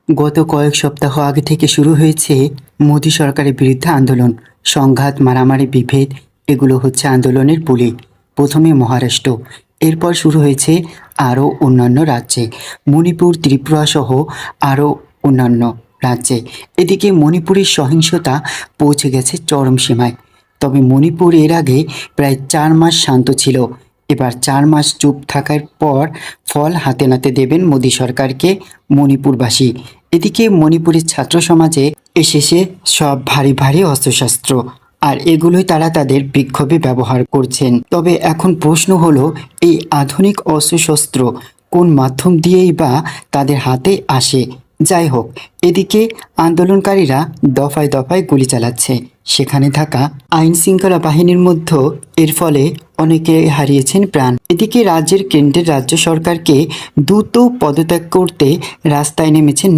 গত কয়েক সপ্তাহ আগে থেকে শুরু হয়েছে মোদী সরকারের বিরুদ্ধে আন্দোলন। সংঘাত, মারামারি, বিভেদ এগুলো হচ্ছে আন্দোলনের বুলি। প্রথমে মহারাষ্ট্র, এরপর শুরু হয়েছে আরও অন্যান্য রাজ্যে, মণিপুর, ত্রিপুরা সহ আরও অন্যান্য রাজ্যে। এদিকে মণিপুরের সহিংসতা পৌঁছে গেছে চরম সীমায়। তবে মণিপুর এর আগে প্রায় 4 মাস শান্ত ছিল। এবার 4 মাস চুপ থাকার পর ফল হাতে নাতে দেবেন মোদী সরকারকে মণিপুরবাসী। এদিকে মণিপুরের ছাত্র সমাজে এসেছে সব ভারী ভারী অস্ত্রশস্ত্র, আর এগুলোই তারা তাদের বিক্ষোভে ব্যবহার করছেন। তবে এখন প্রশ্ন হলো, এই আধুনিক অস্ত্রশস্ত্র কোন মাধ্যম দিয়েই বা তাদের হাতে আসে? যাই হোক, এদিকে আন্দোলনকারীরা দফায় দফায় গুলি চালাচ্ছে। সেখানে থাকা আইন শৃঙ্খলা বাহিনীর মধ্যে এর ফলে অনেকে হারিয়েছেন প্রাণ। এদিকে কেন্দ্রের রাজ্য সরকারকে দ্রুত পদত্যাগ করতে রাস্তায় নেমেছেন